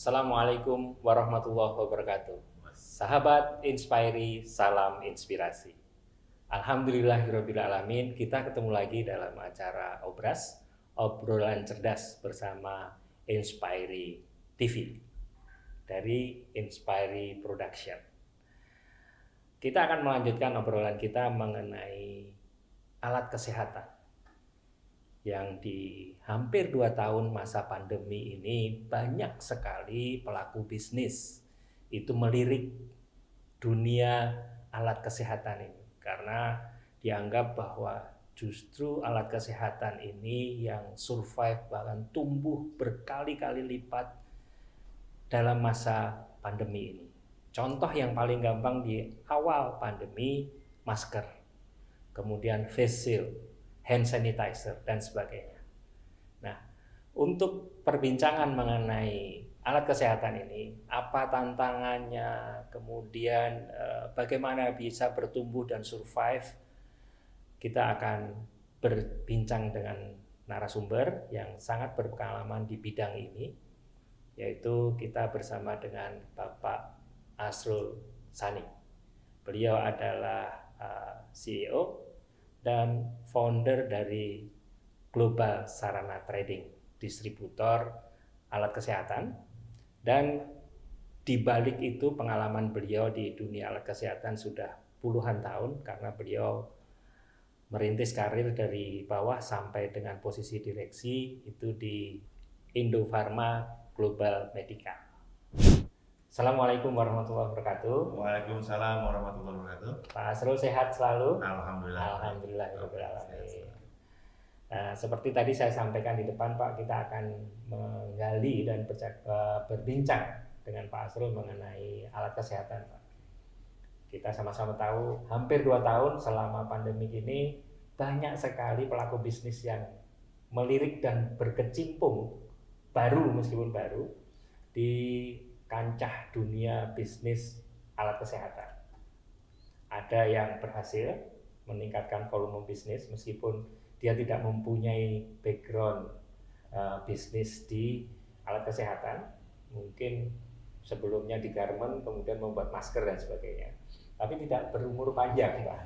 Assalamualaikum warahmatullahi wabarakatuh. Sahabat Inspiri, salam inspirasi. Alhamdulillahirrabbilalamin, kita ketemu lagi dalam acara Obras, obrolan cerdas bersama Inspiri TV dari Inspiri Production. Kita akan melanjutkan obrolan kita mengenai alat kesehatan yang di hampir 2 tahun masa pandemi ini banyak sekali pelaku bisnis itu melirik dunia alat kesehatan ini karena dianggap bahwa justru alat kesehatan ini yang survive bahkan tumbuh berkali-kali lipat dalam masa pandemi ini. Contoh yang paling gampang di awal pandemi, masker, kemudian face shield, hand sanitizer, dan sebagainya. Nah, untuk perbincangan mengenai alat kesehatan ini, apa tantangannya, kemudian bagaimana bisa bertumbuh dan survive, kita akan berbincang dengan narasumber yang sangat berpengalaman di bidang ini, yaitu kita bersama dengan Bapak Asrul Sani. Beliau adalah CEO dan founder dari Global Sarana Trading, distributor alat kesehatan. Dan di balik itu pengalaman beliau di dunia alat kesehatan sudah puluhan tahun karena beliau merintis karir dari bawah sampai dengan posisi direksi itu di Indofarma Global Medica. Assalamualaikum warahmatullahi wabarakatuh. Waalaikumsalam warahmatullahi wabarakatuh. Pak Asrul sehat selalu? Alhamdulillah. Alhamdulillahirrahmanirrahim. Nah, seperti tadi saya sampaikan di depan Pak, kita akan menggali dan berbincang dengan Pak Asrul mengenai alat kesehatan Pak. Kita sama-sama tahu hampir 2 tahun selama pandemi ini banyak sekali pelaku bisnis yang melirik dan berkecimpung meskipun baru di kancah dunia bisnis alat kesehatan. Ada yang berhasil meningkatkan volume bisnis meskipun dia tidak mempunyai background bisnis di alat kesehatan, mungkin sebelumnya di garment kemudian membuat masker dan sebagainya, tapi tidak berumur panjang Pak.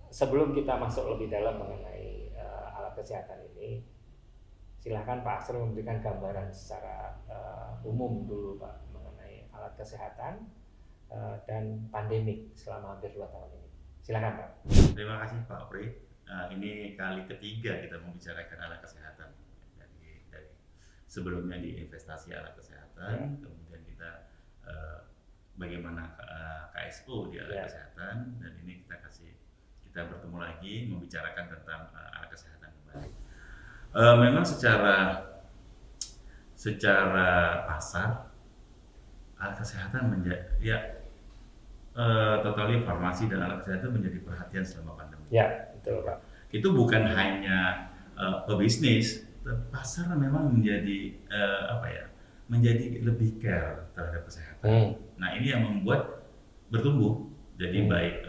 Sebelum kita masuk lebih dalam mengenai alat kesehatan ini, silakan Pak Asrul memberikan gambaran secara umum dulu Pak mengenai alat kesehatan dan pandemik selama hampir 2 tahun ini. Silakan Pak. Terima kasih Pak Pri. Ini kali ketiga kita membicarakan alat kesehatan. Dari sebelumnya di investasi alat kesehatan, kemudian kita bagaimana KSO di alat kesehatan, dan ini kita bertemu lagi membicarakan tentang alat kesehatan kembali. Memang secara pasar alat kesehatan totally farmasi dan alat kesehatan menjadi perhatian selama pandemi. Ya, betul Pak. Itu bukan hanya pebisnis, pasar memang menjadi menjadi lebih care terhadap kesehatan. Nah, ini yang membuat bertumbuh. Jadi baik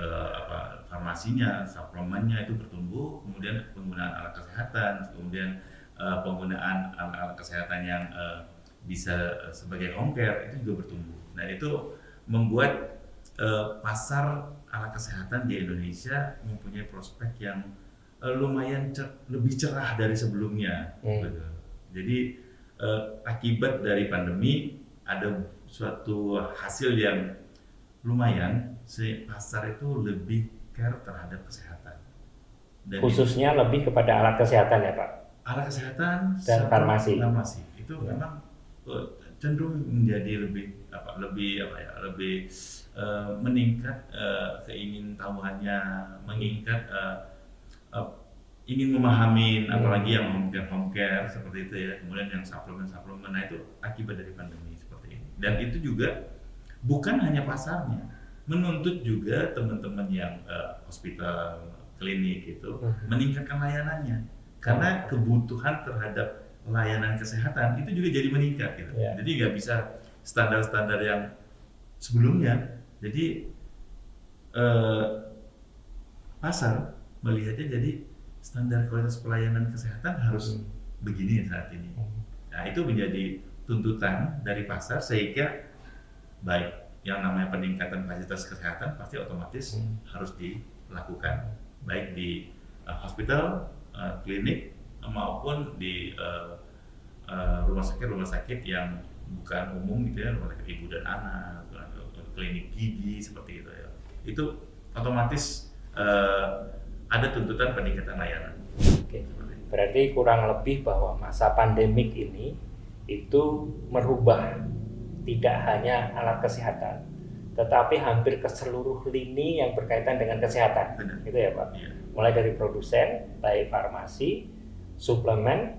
farmasinya, suplemennya itu bertumbuh, kemudian penggunaan alat kesehatan, kemudian penggunaan alat kesehatan yang bisa sebagai home care itu juga bertumbuh. Nah, itu membuat pasar alat kesehatan di Indonesia mempunyai prospek yang lumayan lebih cerah dari sebelumnya. Jadi akibat dari pandemi ada suatu hasil yang lumayan, pasar itu lebih care terhadap kesehatan. Dan khususnya lebih kepada alat kesehatan ya Pak? Alat kesehatan dan farmasi itu memang cenderung menjadi lebih meningkat keingintahuannya, meningkat ingin memahami, apalagi yang home care seperti itu ya, kemudian yang suplemen. Nah, itu akibat dari pandemi seperti ini. Dan itu juga bukan hanya pasarnya, menuntut juga teman-teman yang hospital, klinik itu meningkatkan layanannya, karena kebutuhan terhadap layanan kesehatan itu juga jadi meningkat gitu. Jadi nggak bisa standar-standar yang sebelumnya. Jadi pasar melihatnya jadi standar kualitas pelayanan kesehatan harus begini saat ini. Nah, itu menjadi tuntutan dari pasar sehingga baik yang namanya peningkatan fasilitas kesehatan pasti otomatis harus dilakukan baik di hospital, klinik maupun di rumah sakit yang bukan umum gitu ya, rumah sakit ibu dan anak, klinik gigi seperti itu ya. Itu otomatis ada tuntutan peningkatan layanan. Oke. Berarti kurang lebih bahwa masa pandemik ini itu merubah tidak hanya alat kesehatan, tetapi hampir ke seluruh lini yang berkaitan dengan kesehatan. Benar. Gitu ya Pak? Iya. Mulai dari produsen, baik farmasi, suplemen,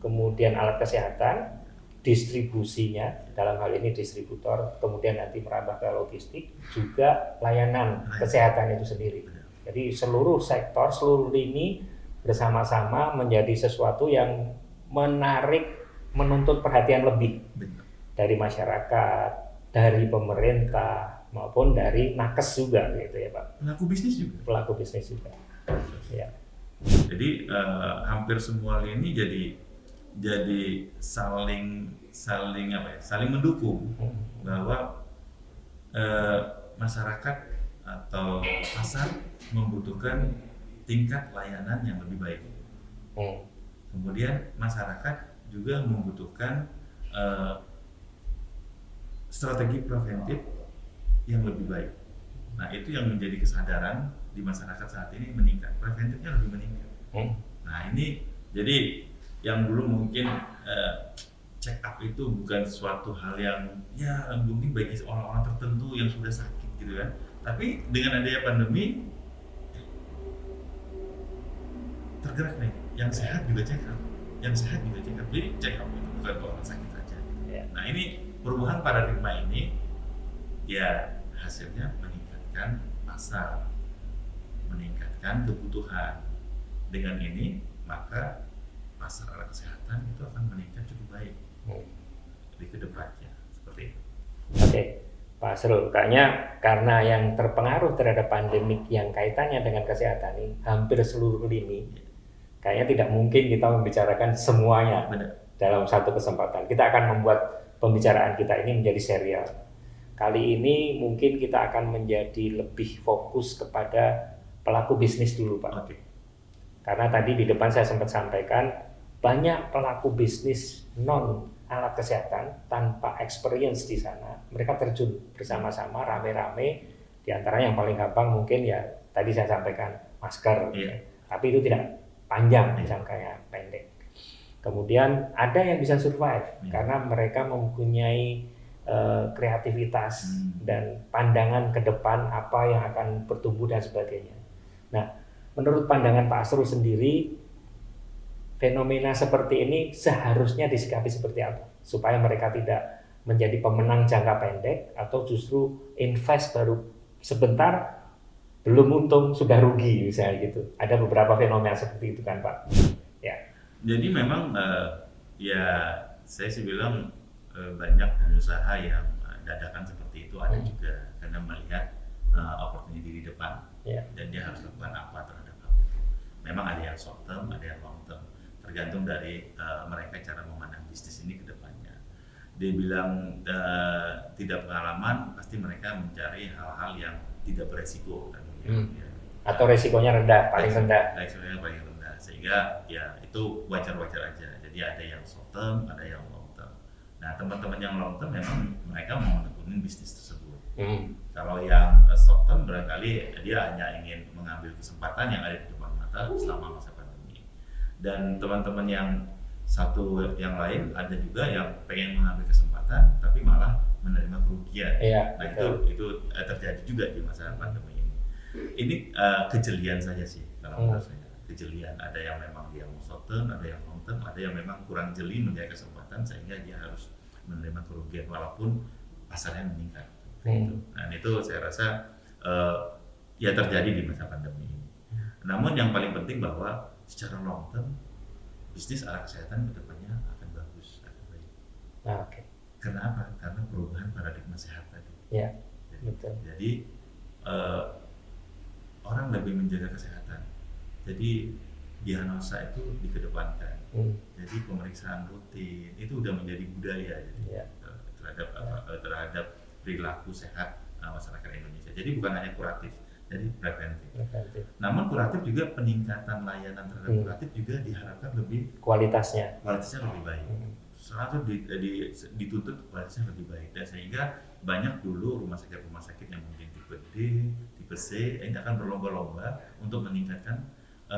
kemudian alat kesehatan, distribusinya, dalam hal ini distributor, kemudian nanti merambah ke logistik, juga layanan kesehatan itu sendiri. Jadi seluruh sektor, seluruh lini bersama-sama menjadi sesuatu yang menarik, menuntut perhatian lebih dari masyarakat, dari pemerintah, maupun dari nakes juga gitu ya Pak. Pelaku bisnis juga. Pelaku bisnis juga. Ya. Jadi hampir semua lini jadi saling mendukung bahwa masyarakat atau pasar membutuhkan tingkat layanan yang lebih baik. Kemudian masyarakat juga membutuhkan strategi preventif yang lebih baik. Nah, itu yang menjadi kesadaran di masyarakat saat ini meningkat, preventifnya lebih meningkat. Nah, ini jadi yang dulu mungkin check up itu bukan suatu hal yang ya mungkin bagi orang-orang tertentu yang sudah sakit gitu kan. Tapi dengan adanya pandemi tergerak nih, yang sehat juga check up, Jadi check up itu bukan orang sakit saja. Nah, ini perubahan paradigma ini ya hasilnya meningkatkan pasar, meningkatkan kebutuhan. Dengan ini maka pasar alat kesehatan itu akan meningkat cukup baik di kedepannya seperti itu. Oke, Pak Asrul, kayaknya karena yang terpengaruh terhadap pandemik yang kaitannya dengan kesehatan ini hampir seluruh lini, kayaknya tidak mungkin kita membicarakan semuanya dalam satu kesempatan. Kita akan membuat pembicaraan kita ini menjadi serial. Kali ini mungkin kita akan menjadi lebih fokus kepada pelaku bisnis dulu Pak. Oke. Karena tadi di depan saya sempat sampaikan banyak pelaku bisnis non alat kesehatan tanpa experience di sana. Mereka terjun bersama-sama rame-rame. Di antara yang paling gampang mungkin ya tadi saya sampaikan masker. Tapi itu tidak panjang, jangkanya pendek. Kemudian ada yang bisa survive karena mereka mempunyai kreativitas dan pandangan ke depan apa yang akan bertumbuh dan sebagainya. Nah, menurut pandangan Pak Asrul sendiri, fenomena seperti ini seharusnya disikapi seperti apa supaya mereka tidak menjadi pemenang jangka pendek atau justru invest baru sebentar belum untung sudah rugi misalnya gitu. Ada beberapa fenomena seperti itu kan Pak. Ya. Jadi memang ya saya sih bilang banyak pengusaha yang dadakan seperti itu ada juga karena melihat opportunity di depan dan dia harus lakukan apa terhadap hal itu. Memang ada yang short term, ada yang long term. Tergantung dari mereka cara memandang bisnis ini ke depannya. Dia bilang tidak pengalaman, pasti mereka mencari hal-hal yang tidak beresiko kan. Atau resikonya rendah, paling rendah. Resikonya paling rendah, sehingga ya itu wajar-wajar aja. Jadi ada yang short term, ada yang long term. Nah, teman-teman yang long term memang mereka mau menekunin bisnis tersebut. Kalau yang short term barangkali dia hanya ingin mengambil kesempatan yang ada di depan mata selama masa pandemi. Dan teman-teman yang satu yang lain ada juga yang pengen mengambil kesempatan tapi malah menerima kerugian. Nah, itu terjadi juga di masa pandemi ini. Ini kejelian saja sih kalau menurut saya. Kejelian, ada yang memang dia mau short term, ada yang long term, ada yang memang kurang jeli melihat kesempatan sehingga dia harus menerima kerugian walaupun pasarnya meningkat. Nah, itu saya rasa ya terjadi di masa pandemi ini. Namun yang paling penting bahwa secara long term bisnis alat kesehatan kedepannya akan bagus, akan baik. Kenapa? Karena perubahan paradigma sehat tadi. Jadi orang lebih menjaga kesehatan. Jadi diagnosa itu dikedepankan. Jadi pemeriksaan rutin itu udah menjadi budaya jadi, terhadap perilaku sehat masyarakat Indonesia. Jadi bukan hanya kuratif, jadi preventif. Namun kuratif juga peningkatan layanan terhadap kuratif juga diharapkan kualitasnya lebih baik. Selalu dituntut kualitasnya lebih baik, dan sehingga banyak dulu rumah sakit yang mungkin tipe D, tipe C ini akan berlomba-lomba untuk meningkatkan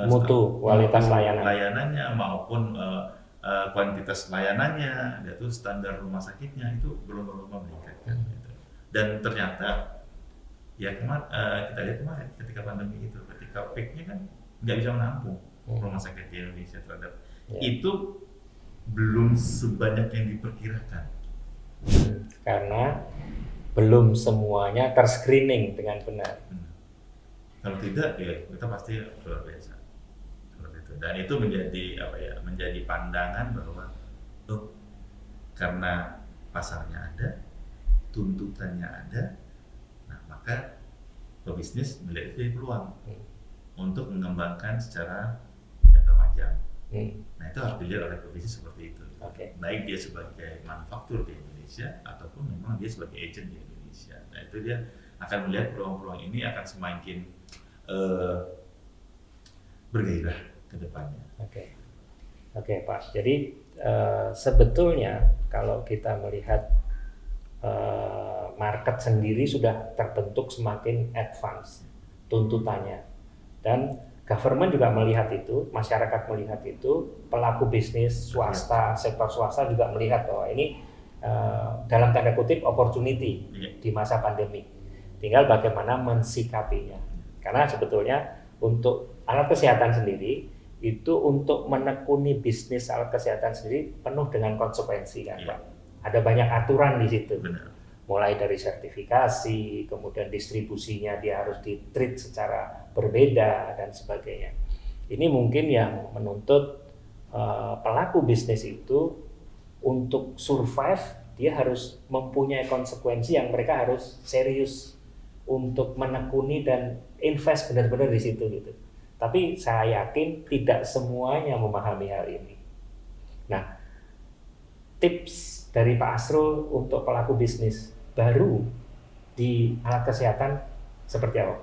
mutu kualitas layanannya maupun kuantitas layanannya, yaitu standar rumah sakitnya itu berlomba-lomba meningkatkan. Gitu. Dan ternyata ya kita lihat kemarin ketika pandemi itu, ketika peaknya kan nggak bisa menampung rumah sakit di Indonesia terhadap itu belum sebanyak yang diperkirakan. Karena belum semuanya terscreening dengan benar. Kalau tidak, ya kita pasti luar biasa. Seperti itu. Dan itu menjadi pandangan bahwa karena pasarnya ada, tuntutannya ada, nah maka pebisnis melihat itu peluang untuk mengembangkan secara jangka panjang. Nah itu harus dilihat oleh pebisnis seperti itu. Baik dia sebagai manufaktur di Indonesia ataupun memang dia sebagai agent di Indonesia. Nah itu dia akan melihat peluang-peluang ini akan semakin bergairah ke depannya. Oke Pak. Jadi sebetulnya kalau kita melihat market sendiri sudah terbentuk semakin advance tuntutannya, dan government juga melihat itu, masyarakat melihat itu, pelaku bisnis swasta, sektor swasta juga melihat bahwa ini dalam tanda kutip opportunity di masa pandemi. Tinggal bagaimana mensikapinya. Karena sebetulnya untuk alat kesehatan sendiri itu untuk menekuni bisnis alat kesehatan sendiri penuh dengan konsekuensi kan Pak. Ada banyak aturan di situ. Benar. Mulai dari sertifikasi, kemudian distribusinya dia harus di-treat secara berbeda dan sebagainya. Ini mungkin yang menuntut pelaku bisnis itu untuk survive, dia harus mempunyai konsekuensi yang mereka harus serius untuk menekuni dan invest benar-benar di situ gitu. Tapi saya yakin tidak semuanya memahami hal ini. Nah, tips dari Pak Asrul untuk pelaku bisnis baru di alat kesehatan seperti apa?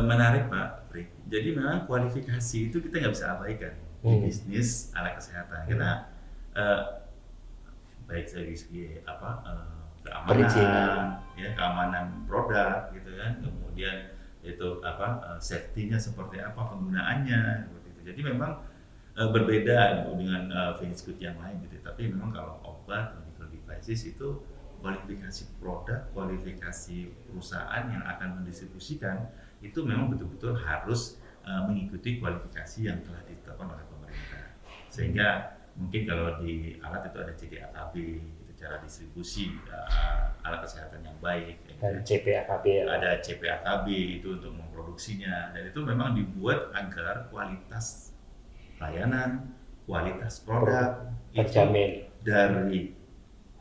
Menarik Pak Pri. Jadi memang kualifikasi itu kita nggak bisa abaikan di bisnis alat kesehatan. Karena baik dari segi keamanan, keamanan produk gitu kan, kemudian itu safety-nya seperti apa, penggunaannya seperti itu. Jadi memang berbeda dengan finished good yang lain gitu. Tapi memang kalau obat, medical devices itu kualifikasi produk, kualifikasi perusahaan yang akan mendistribusikan itu memang betul-betul harus mengikuti kualifikasi yang telah ditetapkan oleh pemerintah. Sehingga mungkin kalau di alat itu ada CDAKB, itu cara distribusi alat kesehatan yang baik. Dan CPAKB. Ada CPAKB itu untuk memproduksinya, dan itu memang dibuat agar kualitas layanan, kualitas produk terjamin dari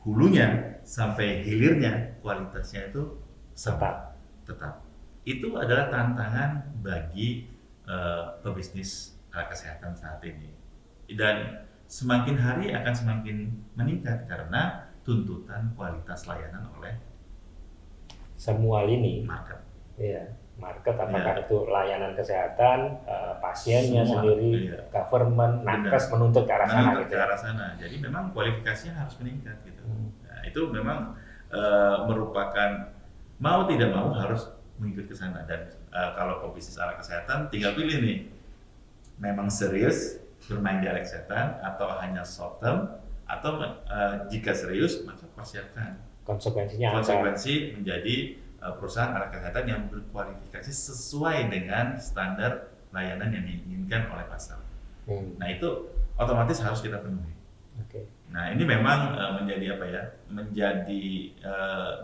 hulunya sampai hilirnya kualitasnya itu tetap. Itu adalah tantangan bagi pebisnis alat kesehatan saat ini, dan semakin hari akan semakin meningkat karena tuntutan kualitas layanan oleh semua lini market. Market apakah itu layanan kesehatan, pasiennya semua, sendiri, government, nakes menuntut ke arah sana gitu. Ke arah sana. Jadi memang kualifikasinya harus meningkat gitu. Nah, itu memang merupakan mau tidak mau harus mengikut ke sana, dan kalau pebisnis alat kesehatan tinggal pilih nih, memang serius bermain di alat kesehatan atau hanya short term, atau jika serius maka persiapkan konsekuensi menjadi perusahaan alat kesehatan yang berkualifikasi sesuai dengan standar layanan yang diinginkan oleh pasar. Nah itu otomatis harus kita penuhi. Nah ini memang menjadi menjadi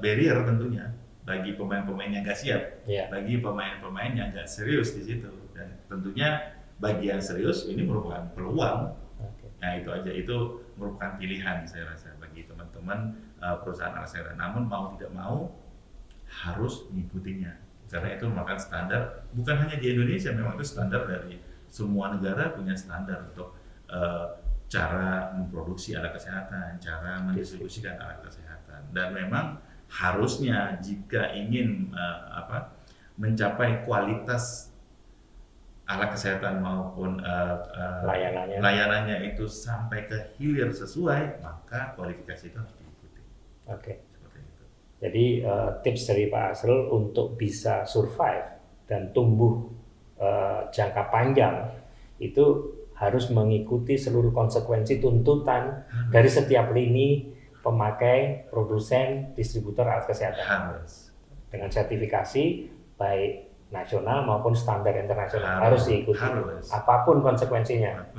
barrier tentunya bagi pemain-pemain yang nggak siap, bagi pemain-pemain yang nggak serius di situ, dan tentunya bagi yang serius ini merupakan peluang. Nah itu aja, itu merupakan pilihan saya rasa bagi teman-teman perusahaan alat kesehatan. Namun mau tidak mau harus mengikutinya, karena itu merupakan standar bukan hanya di Indonesia, memang itu standar dari Semua negara punya standar untuk cara memproduksi alat kesehatan, cara mendistribusikan alat kesehatan. Dan memang harusnya jika ingin mencapai kualitas alat kesehatan maupun layanannya itu sampai ke hilir sesuai, maka kualifikasi itu harus diikuti. Oke. Seperti itu. Jadi tips dari Pak Asrul untuk bisa survive dan tumbuh jangka panjang itu harus mengikuti seluruh konsekuensi tuntutan dari setiap lini pemakai, produsen, distributor alat kesehatan. Dengan sertifikasi baik nasional maupun standar internasional harus diikuti. Apapun konsekuensinya.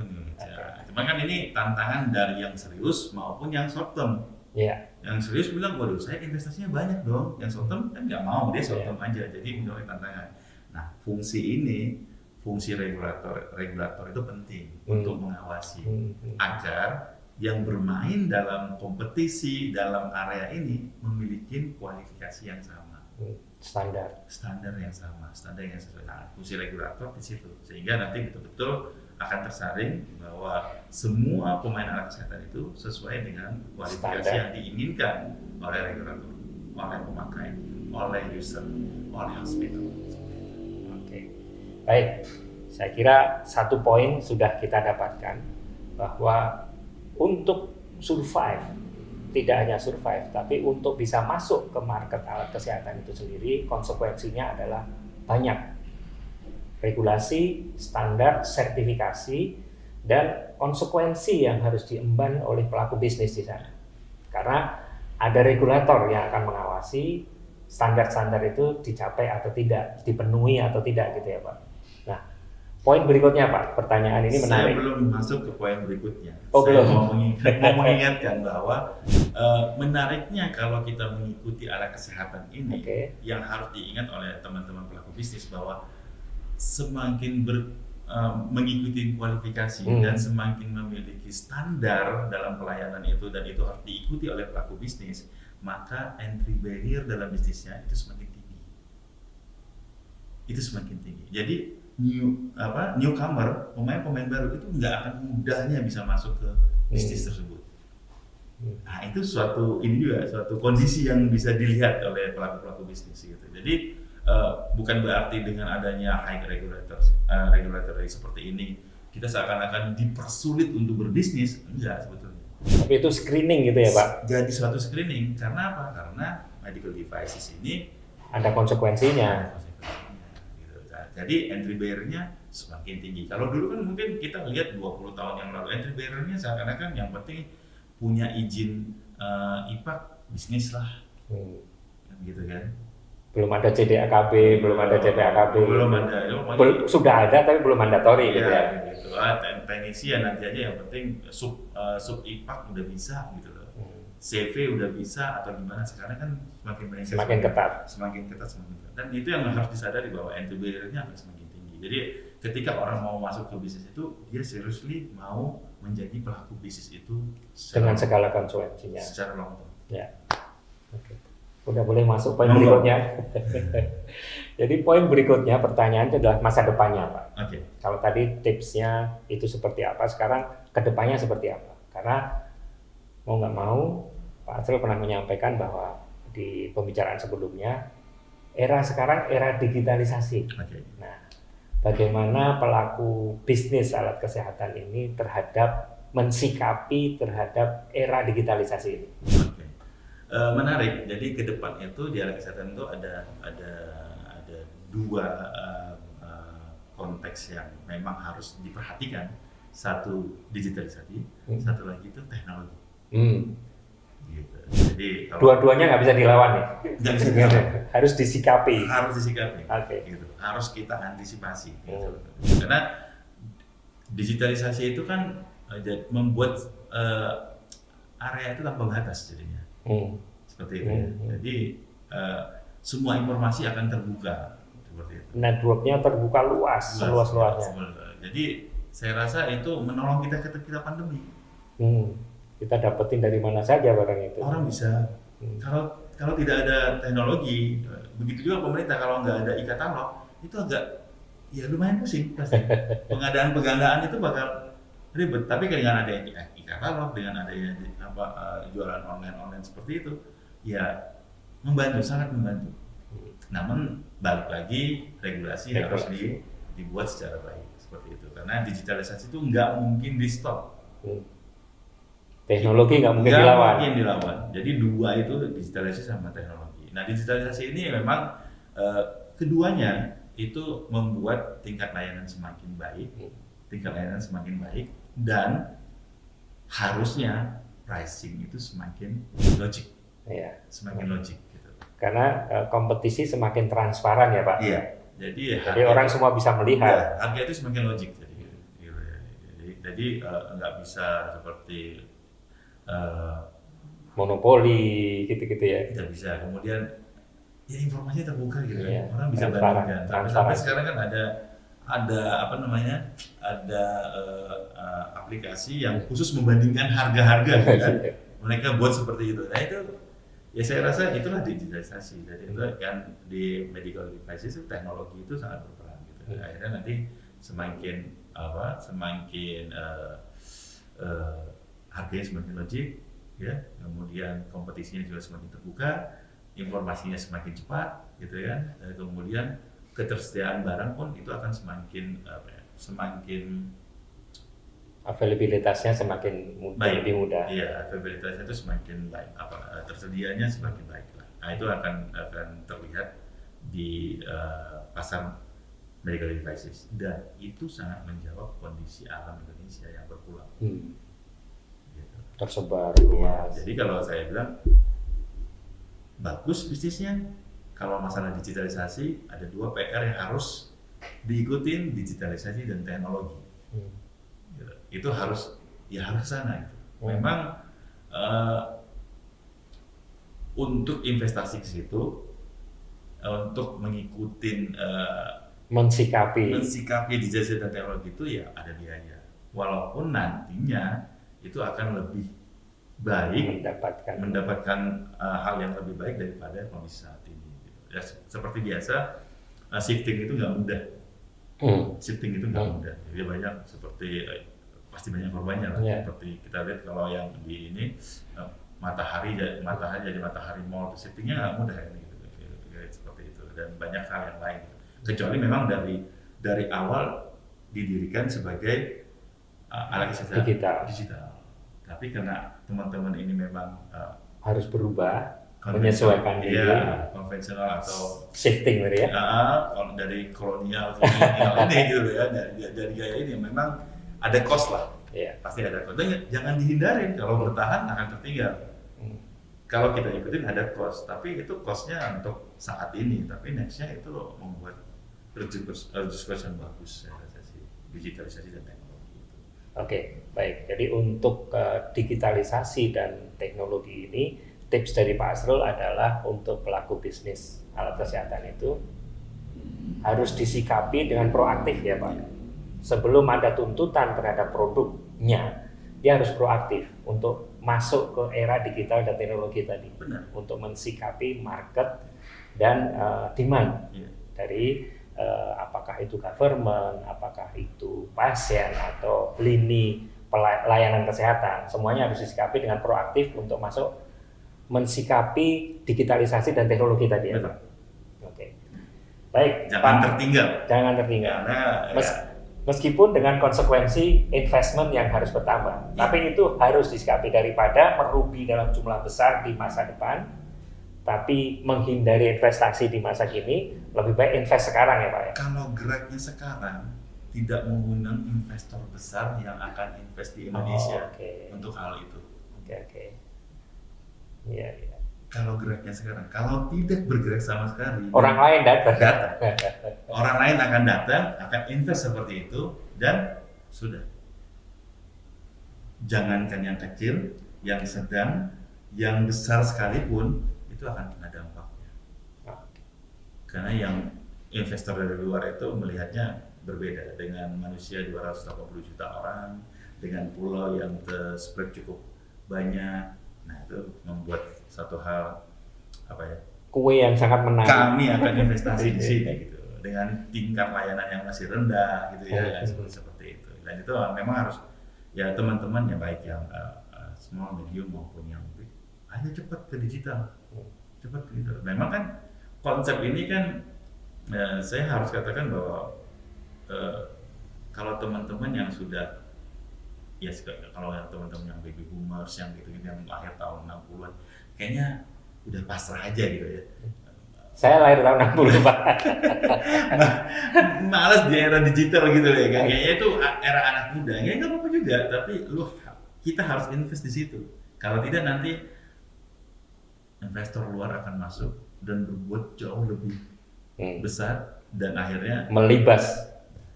Cuma kan ini tantangan dari yang serius maupun yang short term. Yang serius bilang, waduh saya investasinya banyak dong. Yang short term kan nggak mau, dia short term aja. Jadi ini tantangan. Nah, fungsi regulator itu penting untuk mengawasi agar yang bermain dalam kompetisi dalam area ini memiliki kualifikasi yang sama, standar yang sama, standar yang sesuai. Nah, fungsi regulator di situ sehingga nanti betul-betul akan tersaring bahwa semua pemain alat kesehatan itu sesuai dengan kualifikasi yang diinginkan oleh regulator, oleh pemakai, oleh user, oleh hospital. Baik, saya kira satu poin sudah kita dapatkan bahwa untuk survive, tidak hanya survive, tapi untuk bisa masuk ke market alat kesehatan itu sendiri, konsekuensinya adalah banyak. Regulasi, standar, sertifikasi, dan konsekuensi yang harus diemban oleh pelaku bisnis di sana. Karena ada regulator yang akan mengawasi standar-standar itu dicapai atau tidak, dipenuhi atau tidak gitu ya Pak. Nah, poin berikutnya Pak, pertanyaan ini menarik. Saya belum masuk ke poin berikutnya. Belum. Saya mau mengingatkan bahwa menariknya kalau kita mengikuti alat kesehatan ini, yang harus diingat oleh teman-teman pelaku bisnis bahwa semakin mengikuti kualifikasi dan semakin memiliki standar dalam pelayanan itu dan itu harus diikuti oleh pelaku bisnis, maka entry barrier dalam bisnisnya itu semakin tinggi. Itu semakin tinggi. Jadi newcomer, pemain baru itu nggak akan mudahnya bisa masuk ke bisnis tersebut. Nah, itu suatu kondisi yang bisa dilihat oleh pelaku bisnis gitu. Jadi bukan berarti dengan adanya high regulatory seperti ini kita seakan-akan dipersulit untuk berbisnis, enggak sebetulnya. Tapi itu screening gitu ya Pak? Jadi suatu screening, karena apa? Karena medical devices ini ada konsekuensinya. Jadi entry barrier-nya semakin tinggi. Kalau dulu kan mungkin kita lihat 20 tahun yang lalu entry barrier-nya seakan-akan yang penting punya izin IPAK bisnis lah, gitu kan. Belum ada CDAKB, belum ada CPAKB. Belum ada. Sudah ada tapi belum mandatori gitu ya. Gitu. Teknisi ya nanti aja yang penting sub IPAK udah bisa gitu loh. CV udah bisa atau gimana, sekarang kan semakin ketat. Dan itu yang harus disadari bahwa entry barrier-nya akan semakin tinggi. Jadi ketika orang mau masuk ke bisnis itu, dia seriously mau menjadi pelaku bisnis itu dengan segala konsekuensinya. Secara long term. Ya. Oke. Udah boleh masuk poin berikutnya. Jadi poin berikutnya pertanyaan itu adalah masa depannya Pak. Kalau tadi tipsnya itu seperti apa, sekarang kedepannya seperti apa? Karena mau nggak mau Pak Asrul pernah menyampaikan bahwa di pembicaraan sebelumnya era sekarang era digitalisasi. Nah, bagaimana pelaku bisnis alat kesehatan ini mensikapi terhadap era digitalisasi ini? Menarik. Jadi ke depan itu di alat kesehatan itu ada dua konteks yang memang harus diperhatikan. Satu digitalisasi, satu lagi itu teknologi. Gitu. Jadi dua-duanya nggak bisa dilawan nih. Nggak bisa dilawan. Harus disikapi. Gitu. Harus kita antisipasi. Gitu. Karena digitalisasi itu kan membuat area itu tanpa batas jadinya. Seperti itu. Jadi semua informasi akan terbuka seperti itu. Networknya terbuka luas, seluas-luasnya. Jadi saya rasa itu menolong kita ketika pandemi. Kita dapetin dari mana saja barang itu. Orang bisa. Kalau tidak ada teknologi, begitu juga pemerintah kalau nggak ada e-katalog, itu agak ya lumayan pusing pasti. Pengadaan itu bakal ribet. Tapi dengan ada e-katalog, dengan adanya jualan online seperti itu, ya membantu, sangat membantu. Namun balik lagi regulasi harus dibuat secara baik seperti itu. Karena digitalisasi itu nggak mungkin di stop. Teknologi nggak mungkin dilawan. Jadi dua itu, digitalisasi sama teknologi. Nah, digitalisasi ini memang keduanya itu membuat tingkat layanan semakin baik, dan harusnya pricing itu semakin logik. Ya. Semakin logik gitu. Karena kompetisi semakin transparan ya Pak. Iya. Jadi orang semua bisa melihat. Ya, harga itu semakin logik. Jadi nggak bisa seperti monopoli gitu-gitu ya. Tidak bisa. Kemudian ya informasinya terbuka gitu ya. Orang bisa bandingkan. Sampai sekarang kan ada aplikasi yang khusus membandingkan harga-harga gitu kan. Mereka buat seperti itu. Nah itu ya saya rasa itulah digitalisasi. Jadi itu kan di medical devices itu teknologi itu sangat berperan gitu. Akhirnya nanti semakin harganya semakin logik, ya, kemudian kompetisinya juga semakin terbuka, informasinya semakin cepat, gitu ya, dan kemudian ketersediaan barang pun itu akan semakin availabilitasnya semakin baik, lebih mudah. Iya, availabilitasnya itu semakin baik, tersedianya semakin baik lah. Nah itu akan terlihat di pasar medical devices, dan itu sangat menjawab kondisi alam Indonesia yang berpulang. Gitu. Tersebar luas. Jadi kalau saya bilang bagus bisnisnya, kalau masalah digitalisasi ada 2 PR yang harus diikutin, digitalisasi dan teknologi. Gitu. Itu harus ke sana. Gitu. Memang untuk investasi ke situ, untuk mengikutin mensikapi digitalisasi dan teknologi itu ya ada biaya. Walaupun nantinya itu akan lebih baik mendapatkan hal yang lebih baik daripada kondisi saat ini. Ya, seperti biasa, shifting itu nggak mudah. Shifting itu nggak mudah. Jadi banyak pasti banyak korbannya lah. Seperti kita lihat kalau yang di ini matahari jadi matahari mall, shiftingnya nggak mudah gitu. Seperti itu, dan banyak hal yang lain. Kecuali memang dari awal didirikan sebagai alat digital. Tapi karena teman-teman ini memang harus berubah, menyesuaikan diri, konvensional atau shifting gitu ya. Dari kolonial ini gitu ya, dari gaya ini memang ada cost lah. Pasti ada cost. Dan jangan dihindarin, kalau bertahan akan tertinggal. Kalau kita ikutin ada cost, tapi itu costnya untuk saat ini, tapi nextnya itu membuat registration bagus, saya rasa sih, digitalisasi dan teknologi itu. Oke, baik. Jadi untuk digitalisasi dan teknologi ini, tips dari Pak Asrul adalah untuk pelaku bisnis alat kesehatan itu harus disikapi dengan proaktif ya Pak. Sebelum ada tuntutan terhadap produknya, dia harus proaktif untuk masuk ke era digital dan teknologi tadi. Benar. Untuk mensikapi market dan demand dari apakah itu government, apakah itu pasien atau lini pelayanan kesehatan, semuanya harus disikapi dengan proaktif untuk masuk mensikapi digitalisasi dan teknologi tadi ya Pak. Oke. Baik. Jangan Pak, tertinggal. Jangan tertinggal. Karena meskipun dengan konsekuensi investment yang harus bertambah, tapi itu harus disikapi daripada merugi dalam jumlah besar di masa depan. Tapi menghindari investasi di masa kini, lebih baik invest sekarang ya Pak ya? Kalau geraknya sekarang, tidak mengundang investor besar yang akan invest di Indonesia untuk hal itu. Oke. Iya. Kalau geraknya sekarang, kalau tidak bergerak sama sekali, orang lain datang. Orang lain akan datang, akan invest seperti itu, dan sudah. Jangankan yang kecil, yang sedang, yang besar sekalipun, itu akan kena dampaknya. Karena yang investor dari luar itu melihatnya berbeda dengan manusia 280 juta orang, dengan pulau yang terspread cukup banyak. Nah itu membuat satu hal kue yang sangat menarik. Kami akan investasi di sini gitu. dengan tingkat layanan yang masih rendah gitu ya, seperti itu. Dan itu memang harus ya teman-teman ya, baik yang small, medium maupun yang big, ayo cepat ke digital, cepat gitu. Memang kan konsep ini kan saya harus katakan bahwa kalau teman-teman yang sudah ya, kalau yang teman-teman yang baby boomers yang gitu-gitu yang akhir tahun 60-an kayaknya udah pasrah aja gitu ya. Saya lahir tahun 60 Pak. Males di era digital gitu ya, kayaknya itu era anak muda. Ya nggak apa-apa juga, tapi kita harus invest di situ. Kalau tidak nanti investor luar akan masuk dan berbuat jauh lebih besar, dan akhirnya melibas.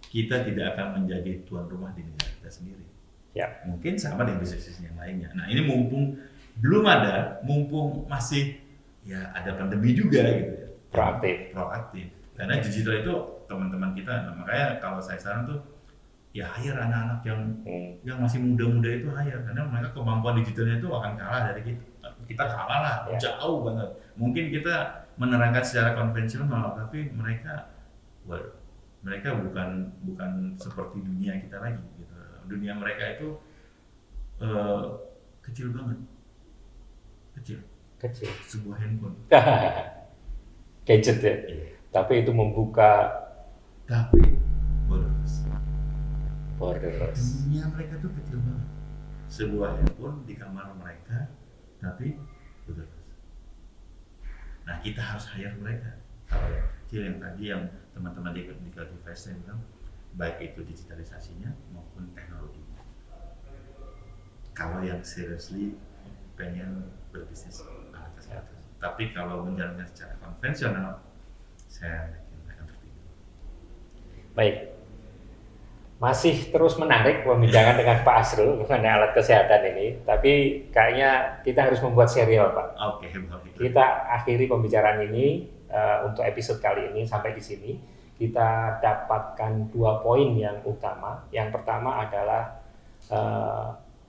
Kita tidak akan menjadi tuan rumah di negara kita sendiri. Ya. Mungkin sama dengan bisnis yang lainnya. Nah ini mumpung belum ada, mumpung masih ya ada pandemi juga gitu ya. Proaktif. Karena digital itu teman-teman kita, makanya kalau saya saran tuh ya hire anak-anak yang masih muda-muda itu hire, karena mereka kemampuan digitalnya itu akan kalah dari kita. Kita kalah lah, jauh banget. Mungkin kita menerangkan secara konvensional, tapi mereka bukan seperti dunia kita lagi gitu. Dunia mereka itu kecil banget. Kecil. Sebuah handphone. Gadget ya. Tapi itu membuka borderless. Dunia mereka tuh kecil banget. Sebuah handphone di kamar mereka, tapi borderless. Nah kita harus hire mereka. Kalau yang kecil yang tadi yang teman-teman di Cultivate saya bilang, baik itu digitalisasinya maupun teknologi. Kalau yang seriously pengen berbisnis alat kesehatan, tapi kalau menjalankan secara konvensional, saya yakin akan tertidur. Baik, masih terus menarik pembicaraan dengan Pak Asrul mengenai alat kesehatan ini, tapi kayaknya kita harus membuat serial Pak. Oke. Kita akhiri pembicaraan ini untuk episode kali ini sampai di sini. Kita dapatkan 2 poin yang utama. Yang pertama adalah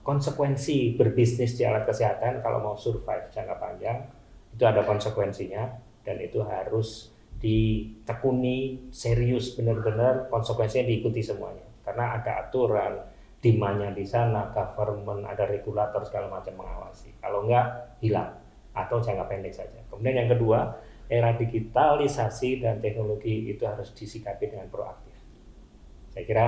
konsekuensi berbisnis di alat kesehatan kalau mau survive jangka panjang, itu ada konsekuensinya, dan itu harus ditekuni serius, benar-benar konsekuensinya diikuti semuanya. Karena ada aturan, demand-nya di sana, government, ada regulator segala macam mengawasi. Kalau enggak, hilang atau jangka pendek saja. Kemudian yang kedua, era digitalisasi dan teknologi itu harus disikapi dengan proaktif. Saya kira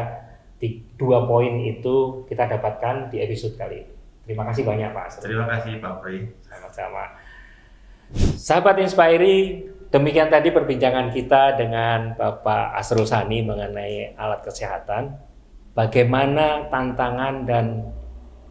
2 poin itu kita dapatkan di episode kali ini. Terima kasih banyak Pak Asrul. Terima kasih Pak Pri. Sama-sama. Sahabat Inspiri, demikian tadi perbincangan kita dengan Bapak Asrul Sani mengenai alat kesehatan. Bagaimana tantangan dan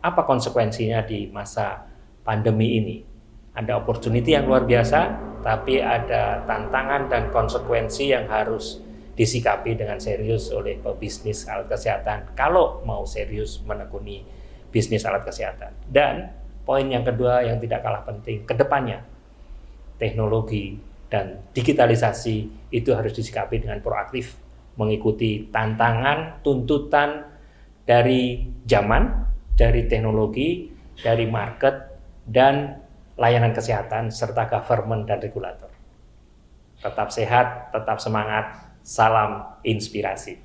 apa konsekuensinya di masa pandemi ini. Ada opportunity yang luar biasa, tapi ada tantangan dan konsekuensi yang harus disikapi dengan serius oleh pebisnis alat kesehatan kalau mau serius menekuni bisnis alat kesehatan. Dan poin yang kedua yang tidak kalah penting, ke depannya teknologi dan digitalisasi itu harus disikapi dengan proaktif, mengikuti tantangan, tuntutan dari zaman, dari teknologi, dari market, dan layanan kesehatan, serta government dan regulator. Tetap sehat, tetap semangat, salam inspirasi.